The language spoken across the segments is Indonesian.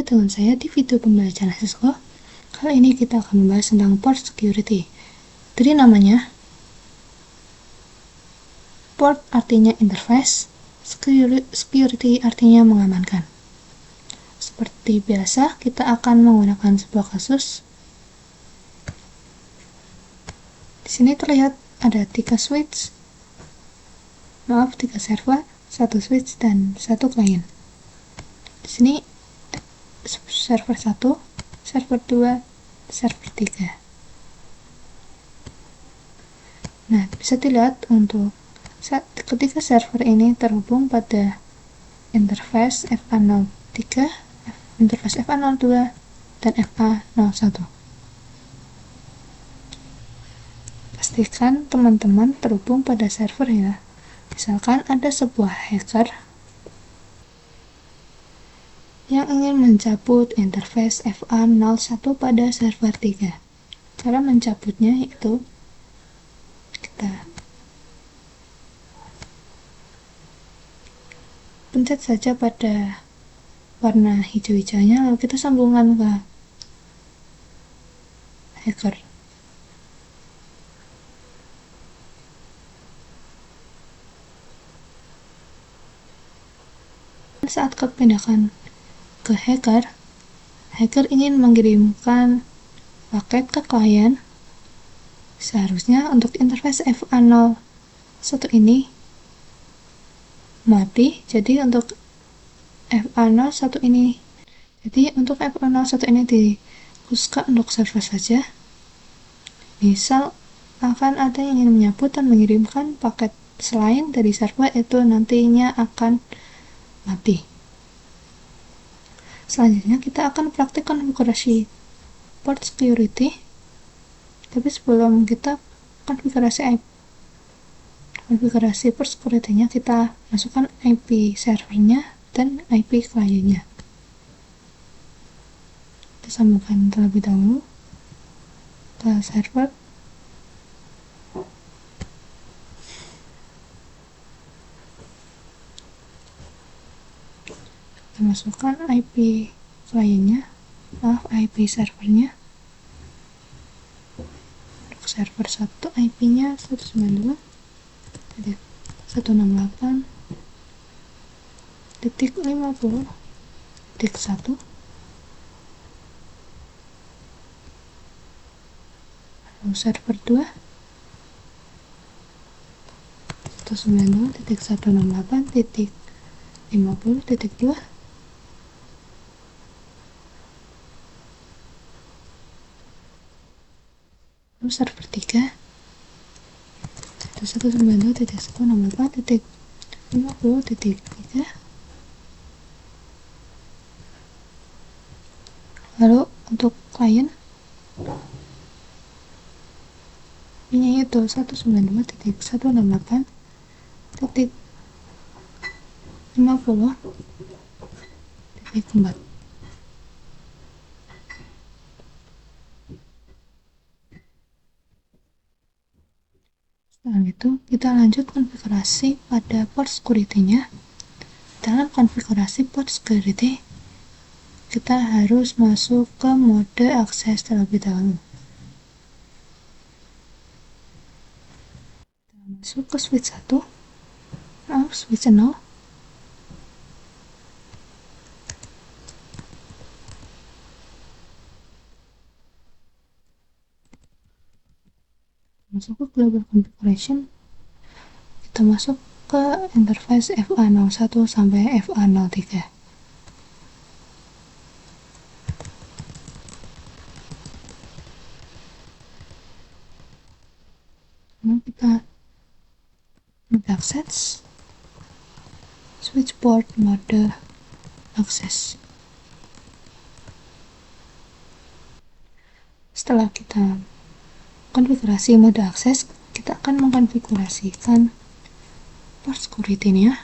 lagi dengan saya di video pembelajaran Cisco. Kali ini kita akan membahas tentang port security. Dari namanya, port artinya interface, security artinya mengamankan. Seperti biasa, kita akan menggunakan sebuah kasus. Di sini terlihat ada 3 server, 1 switch, dan 1 klien. Di sini server 1, server 2, server 3. Nah, bisa dilihat untuk ketika server ini terhubung pada interface FA03, interface FA02, dan FA01. Pastikan teman-teman terhubung pada server ya. Misalkan ada sebuah hacker yang ingin mencabut interface FA01 pada server 3. Cara mencabutnya yaitu kita pencet saja pada warna hijau-hijaunya, lalu kita sambungkan ke hacker. Saat kepindahkan ke hacker ingin mengirimkan paket ke klien. Seharusnya untuk interface FA01 ini mati, jadi untuk FA01 ini dikhususkan untuk server saja. Misal akan ada yang ingin menyambut dan mengirimkan paket selain dari server, itu nantinya akan mati. Selanjutnya kita akan praktik konfigurasi port security. Tapi sebelum kita konfigurasi port security-nya, kita masukkan IP servernya dan IP kliennya. Kita sambungkan terlebih dahulu ke server. Kita masukkan IP kliennya, IP servernya. Untuk server 1 IP-nya 192.168.50.1. Lalu server 2 192.168.50.2. Lalu server 3 192.168.50.3. Lalu untuk klien ini itu 192.168.50.4. Setelah itu kita lanjut konfigurasi pada port security-nya. Dalam konfigurasi port security, kita harus masuk ke mode akses terlebih dahulu. Kita masuk ke switch 1, switch 0. Masuk ke global configuration, kita masuk ke interface FA01 sampai FA03. Lalu kita mode access, switchboard mode access. Setelah kita konfigurasi mode akses, kita akan mengkonfigurasikan port security-nya.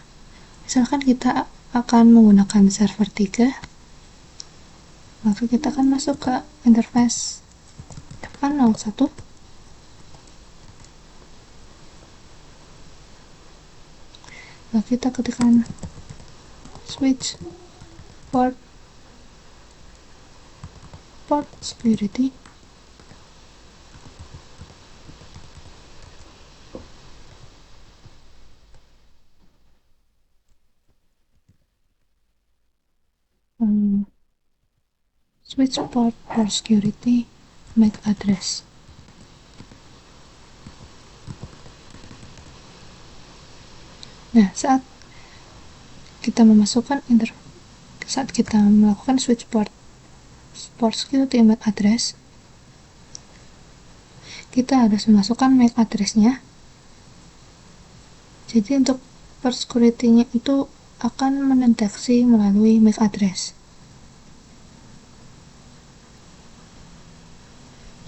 Misalkan kita akan menggunakan server 3, maka kita akan masuk ke interface FA01. Lalu kita ketikkan switch port port security. Switch port for security, MAC address. Nah, saat kita melakukan switch port security MAC address, kita harus memasukkan MAC address-nya. Jadi untuk port security-nya itu akan mendeteksi melalui MAC address.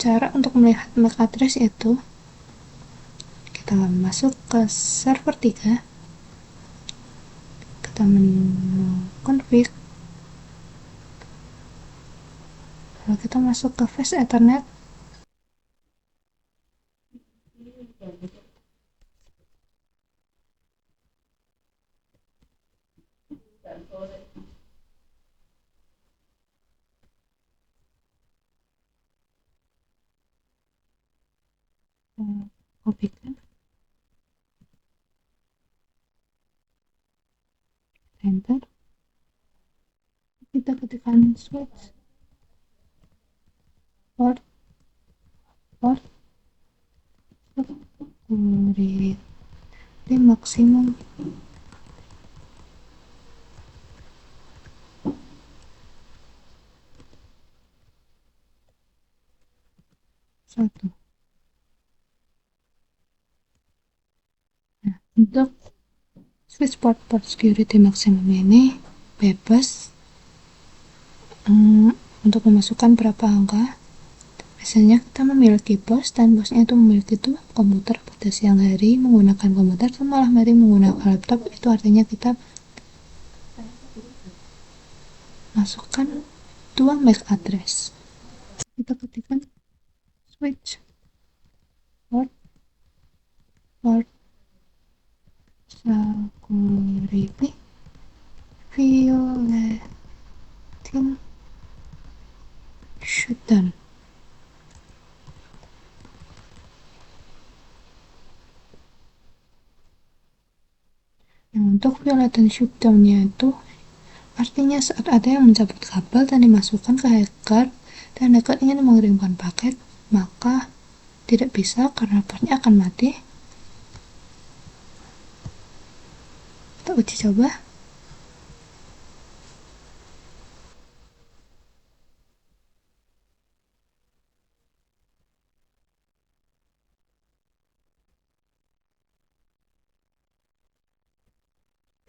Cara untuk melihat MAC address itu, kita masuk ke server 3, kita menu config, lalu kita masuk ke fast ethernet, kopikan, enter, kita ketikkan switch port security maksimum 1. Nah, untuk switch port security maksimum ini bebas untuk memasukkan berapa angka. Biasanya kita memiliki bos, dan bosnya itu memiliki tuh komputer pada siang hari menggunakan komputer, dan malam hari menggunakan laptop. Itu artinya kita masukkan 2 MAC address. Kita ketikkan switch port security violating shutdown. Nah, untuk violating shutdown-nya itu artinya saat ada yang mencabut kabel dan dimasukkan ke hacker, dan hacker ingin mengirimkan paket, maka tidak bisa karena portnya akan mati. Kita uji coba.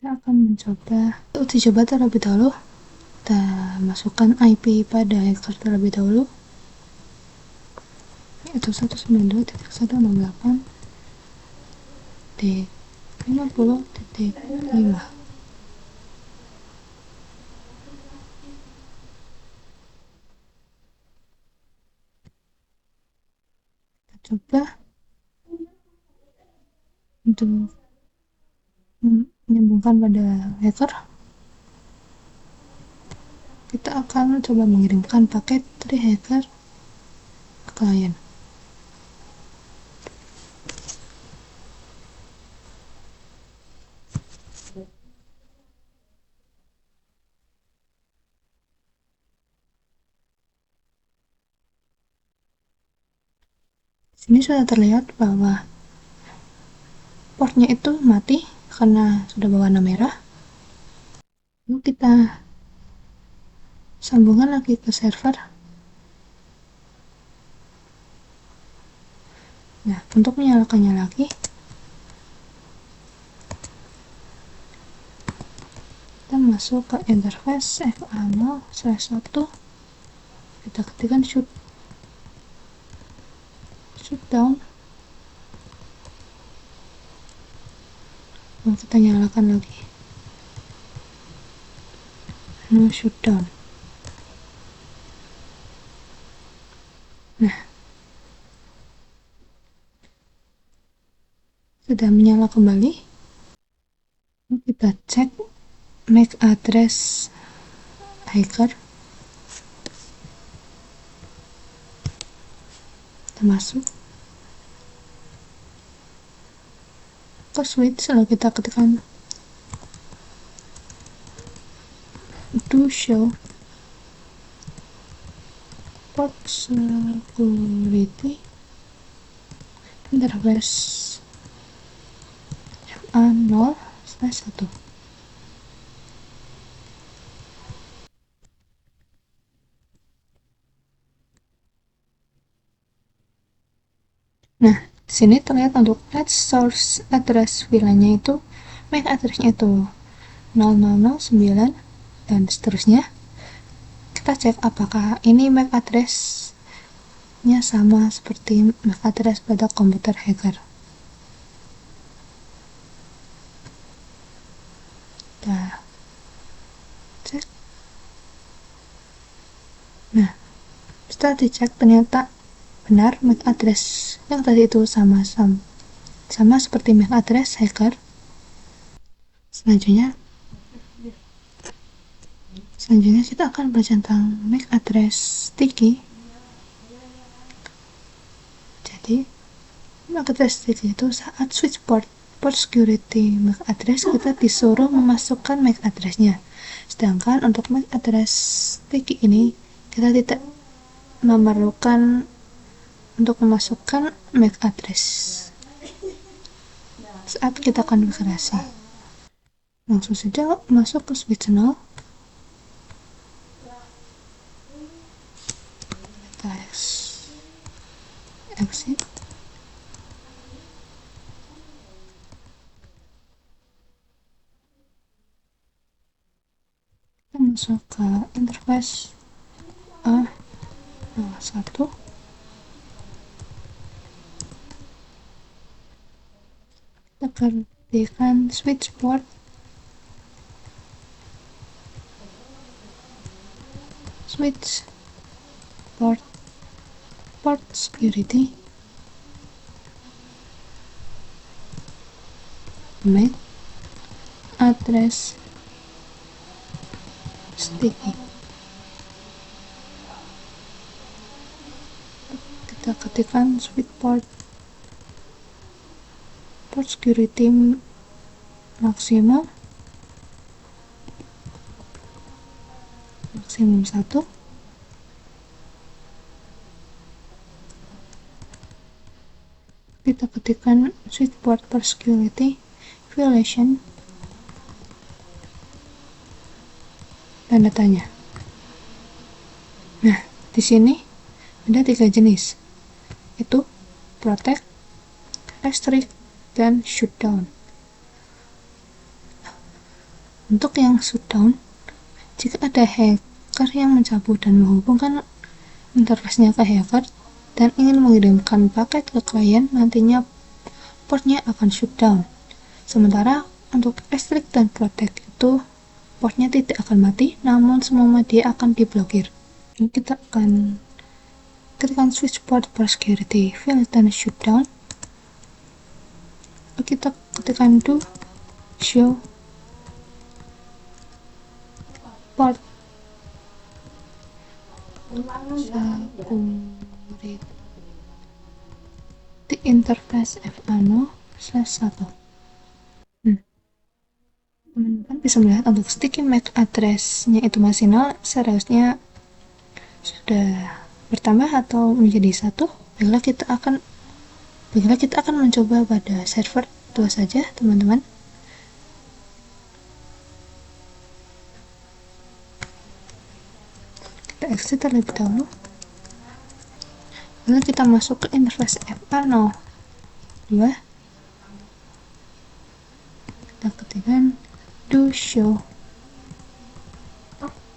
Kita akan uji coba terlebih dahulu. Kita masukkan IP pada hacker terlebih dahulu, yaitu 192.168.50.5. Kita coba untuk menyambungkan pada hacker. Kita akan coba mengirimkan paket dari hacker ke klien. Sini sudah terlihat bahwa portnya itu mati karena sudah berwarna merah. Lalu kita sambungkan lagi ke server. Nah, untuk menyalakannya lagi, kita masuk ke interface FA0/1, kita ketikkan shutdown, lalu kita nyalakan lagi shutdown. Nah, sudah menyala kembali. Kita cek MAC address hacker. masuk ke switch, lalu kita ketikkan do show port security interface FA0/1. Nah, sini terlihat untuk add source address VLAN-nya itu MAC address-nya itu 0009 dan seterusnya. Kita cek apakah ini MAC address-nya sama seperti MAC address pada komputer hacker. Kita cek. Nah, setelah dicek ternyata benar MAC address yang tadi itu sama seperti MAC address hacker. Selanjutnya kita akan belajar tentang MAC address sticky. Jadi MAC address sticky itu saat switch port security MAC address kita disuruh memasukkan MAC address-nya. Sedangkan untuk MAC address sticky ini kita tidak memerlukan untuk memasukkan MAC address saat kita konfigurasi. Langsung saja masuk ke switch 0. Kita exit. Kita masuk ke interface A01. Kita ketikkan switch port security MAC address sticky. Kita ketikkan switch port security maksimum 1. Kita ketikkan switch port security violation dan datanya. Nah, di sini ada 3 jenis, itu protect, restrict, dan shutdown. Untuk yang shutdown, jika ada hacker yang mencabut dan menghubungkan interface-nya ke hacker dan ingin mengirimkan paket ke klien, nantinya portnya akan shutdown. Sementara untuk restrict dan protect itu portnya tidak akan mati, namun semua media akan diblokir. Kita akan ketikkan switch port security violation shutdown. Kita ketikkan do show port security di interface FA0/1. Teman-teman bisa melihat untuk sticky MAC address-nya itu masih 0, seharusnya sudah bertambah atau menjadi 1 bila kita akan mencoba pada server 2 saja, teman-teman. Kita exit terlebih dahulu. Lalu kita masuk ke interface FA02. Kita ketikkan do show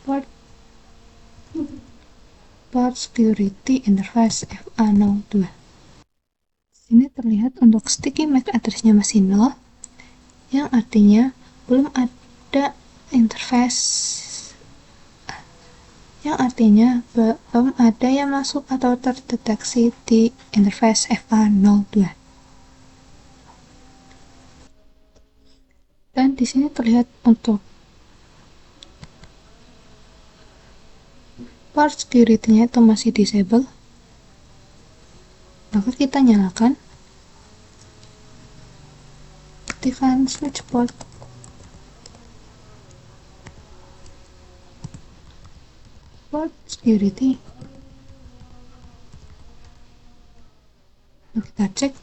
port security interface FA02. Sini terlihat untuk sticky MAC address-nya masih 0, yang artinya belum ada yang masuk atau terdeteksi di interface FA02. Dan di sini terlihat untuk port security-nya itu masih disable. Maka kita nyalakan, ketikkan switch port security. Kita cek,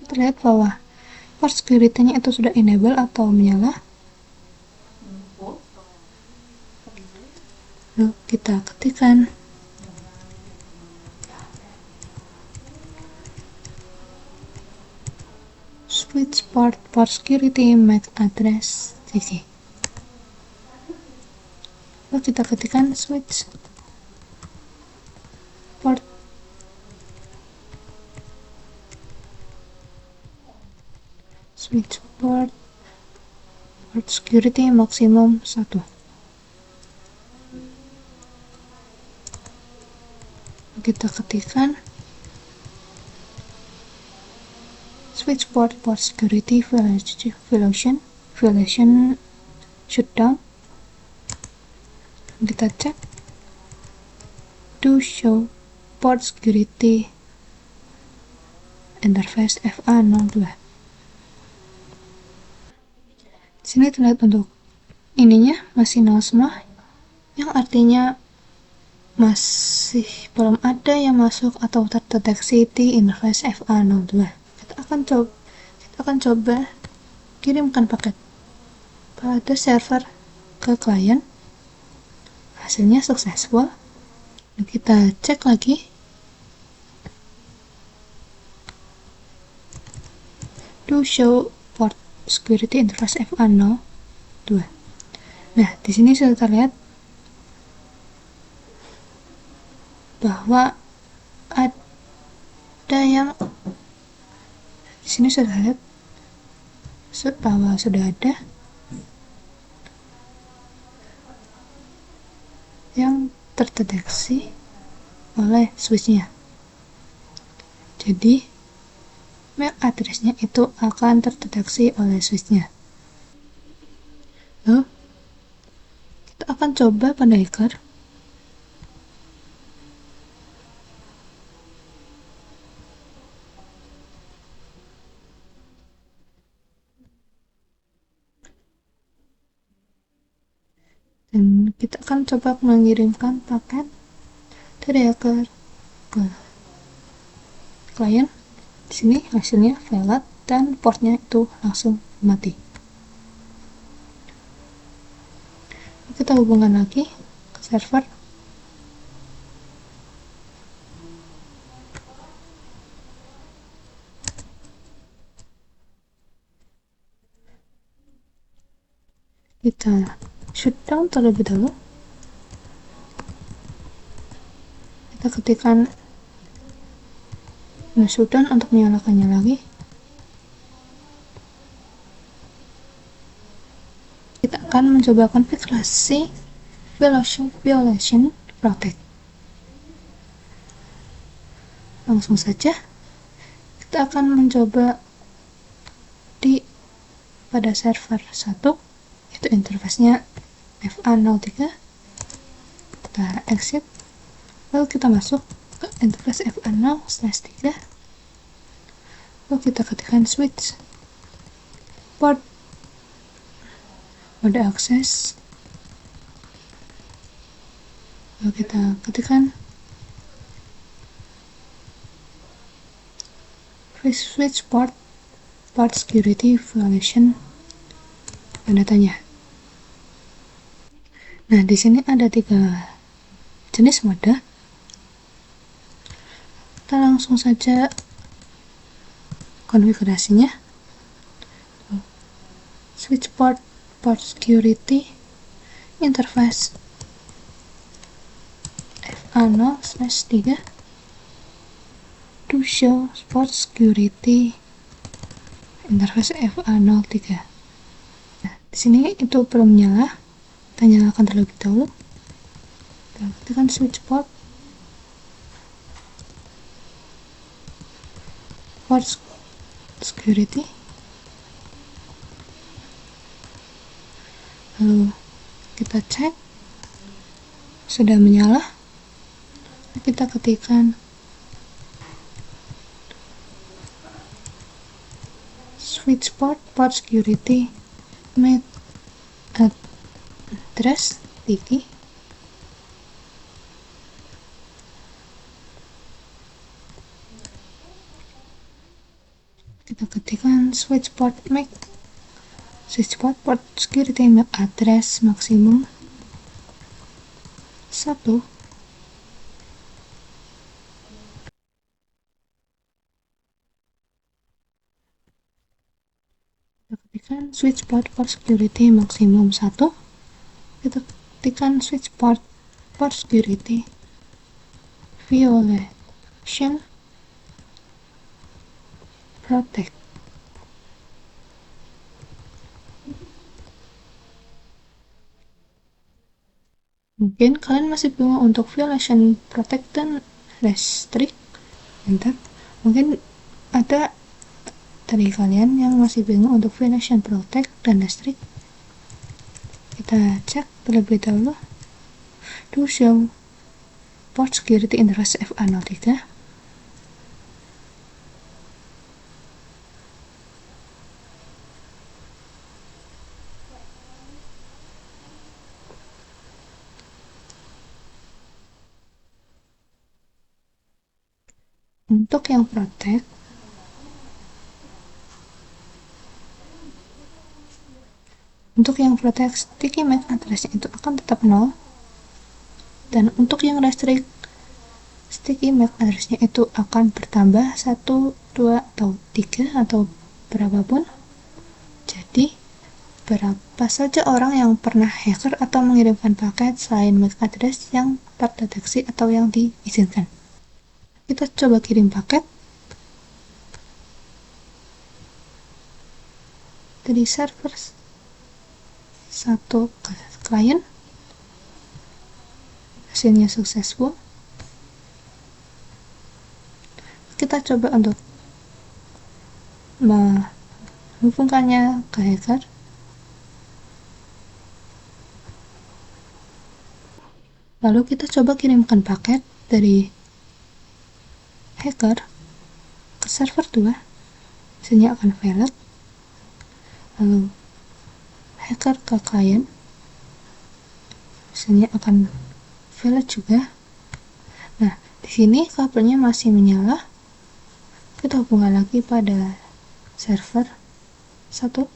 terlihat bahwa port security-nya itu sudah enable atau menyala. Lalu kita ketikkan switch port security MAC address CC. Lalu kita ketikkan switch port security maksimum 1. Kita ketikkan switch port security violation shutdown. Kita cek to show port security interface FA02. Sini terlihat untuk ininya masih 0 semua, yang artinya masih belum ada yang masuk atau terdeteksi di interface FA02. Kita akan coba kirimkan paket pada server ke klien. Hasilnya successful. Kita cek lagi. To show port security interface FA02. Nah, di sini sudah terlihat bahwa ada yang di sini sudah lihat bahwa sudah ada yang terdeteksi oleh switchnya. Jadi MAC addressnya itu akan terdeteksi oleh switchnya. Lalu kita akan coba pada hacker. Dan kita akan coba mengirimkan paket dari hacker ke klien. Di sini hasilnya valid dan portnya itu langsung mati. Kita hubungkan lagi ke server. Kita shutdown terlebih dahulu. Kita ketikkan shutdown untuk menyalakannya lagi. Kita akan mencoba konfigurasi violation protect. Langsung saja kita akan mencoba pada server 1, itu interface-nya FA03. Kita exit, lalu kita masuk ke interface FA0/3, lalu kita ketikkan switch port mode akses, lalu kita ketikkan switch port security violation tanda tanya. Nah, di sini ada 3 jenis mode. Kita langsung saja konfigurasinya. Switch port security interface FA0/3 to show port security interface FA03. Nah, di sini itu belum nyala. Kita nyalakan terlebih dahulu. Kita ketikkan switch port security, lalu kita cek sudah menyala. kita ketikkan switch port security MAC address sticky. Kita ketikkan switch port security MAC address maksimum 1. Kita ketikkan switch port security maksimum 1. Kita ketikkan switch port security violation protect. Mungkin kalian masih bingung untuk violation protect dan restrict. Bentar, mungkin ada dari kalian yang masih bingung untuk violation protect dan restrict. Kita cek terlebih dahulu. To show port security interface FA03. Untuk yang protect, sticky MAC address-nya itu akan tetap 0. Dan untuk yang restrict, sticky MAC address-nya itu akan bertambah 1, 2, atau 3 atau berapapun. Jadi berapa saja orang yang pernah hacker atau mengirimkan paket selain MAC address yang terdeteksi atau yang diizinkan. Kita coba kirim paket dari server 1 ke klien, hasilnya successful. Kita coba untuk menghubungkannya ke hacker. Lalu kita coba kirimkan paket dari hacker ke server 2, hasilnya akan valid. Lalu hacker ke klien, hasilnya akan valid juga. Nah, di sini kabelnya masih menyala. Kita hubungkan lagi pada server 1.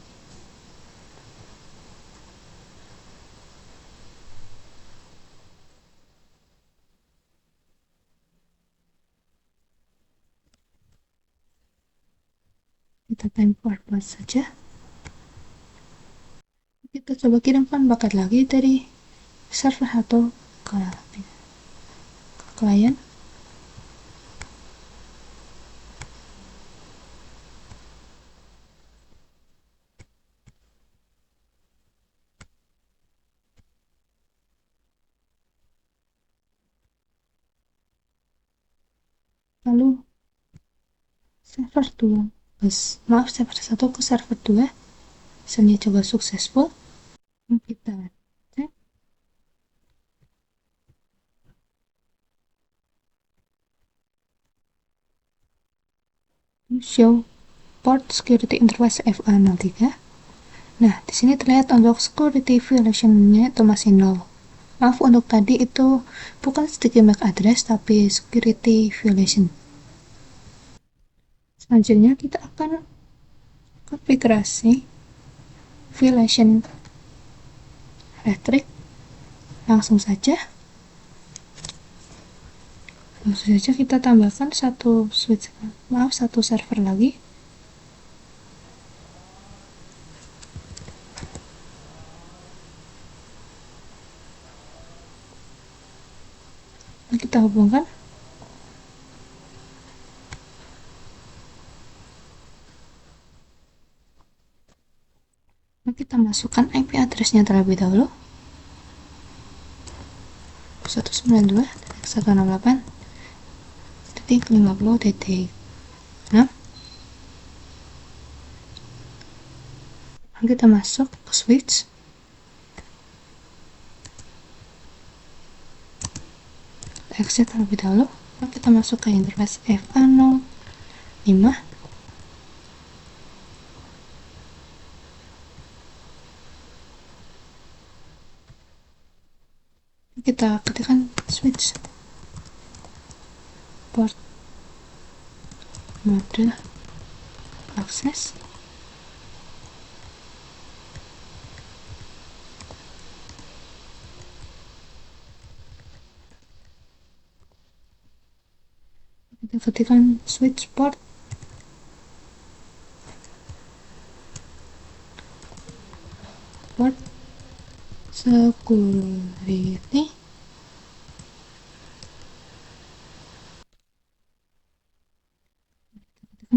Kita time forward saja. Kita coba kirimkan paket lagi dari server 1 ke klien. Lalu server 1 ke server 2, hasilnya juga successful. Kita cek. Show port security interface FA03. Nah, di sini terlihat untuk security violation-nya itu masih 0. Maaf untuk tadi itu bukan sticky MAC address tapi security violation. Selanjutnya kita akan konfigurasi violation restrict. Langsung saja kita tambahkan satu server lagi. Kita hubungkan. Kita masukkan IP address-nya terlebih dahulu. 192.168.50.6. Kita masuk ke switch. exit terlebih dahulu. Lalu kita masuk ke interface FA05. Kita ketikkan switch port mode akses. Kita ketikkan switch port security.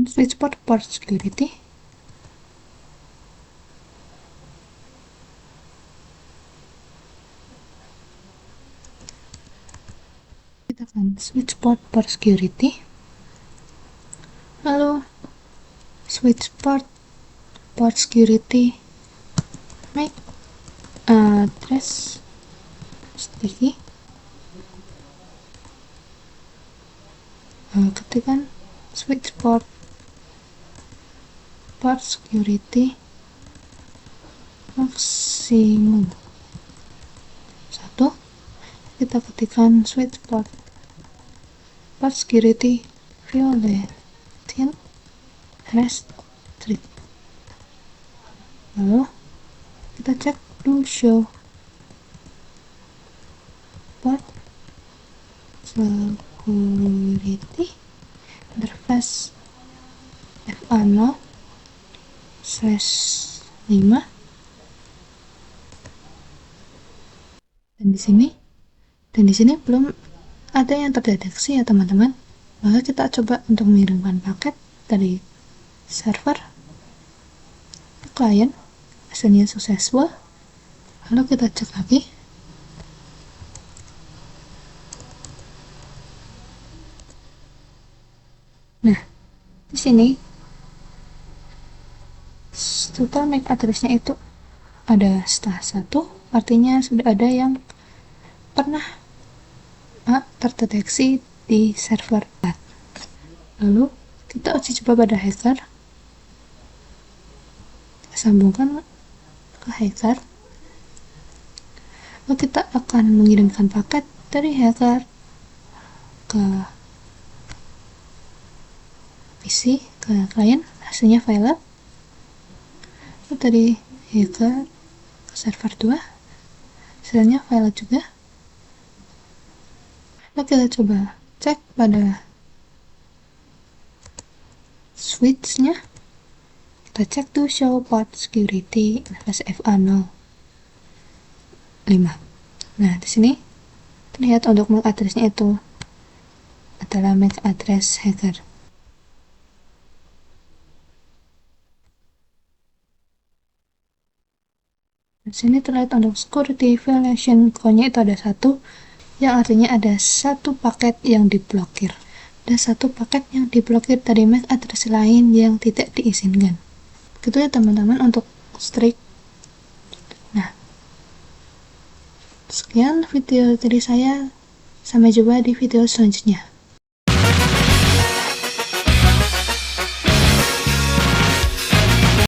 Switch port security. Kita akan switch port security. Lalu switch port security make address sticky. Ketikkan switch port security maksimum 1. Kita ketikkan switch port security violation restrict. Lalu kita cek do show port security interface FA0/5. Dan di sini belum ada yang terdeteksi ya teman-teman. Maka kita coba untuk mengirimkan paket dari server ke klien. Hasilnya successful. Lalu kita cek lagi. Nah, di sini total MAC address-nya itu ada setelah 1, artinya sudah ada yang pernah terdeteksi di server. Lalu kita uji coba pada hacker. Kita sambungkan ke hacker. Lalu kita akan mengirimkan paket dari hacker ke PC, ke klien. Hasilnya violet. Lalu dari hacker ke server 2, hasilnya violet juga. Lalu kita coba cek pada switch-nya. Kita cek to show port security interface FA05. Nah, di sini terlihat untuk MAC address-nya itu adalah MAC address hacker. Di sini terlihat untuk security violation code-nya itu ada 1, yang artinya ada 1 paket yang diblokir. Ada 1 paket yang diblokir dari MAC address lain yang tidak diizinkan. Begitu ya teman-teman untuk Streak. Nah, sekian video dari saya. Sampai jumpa di video selanjutnya.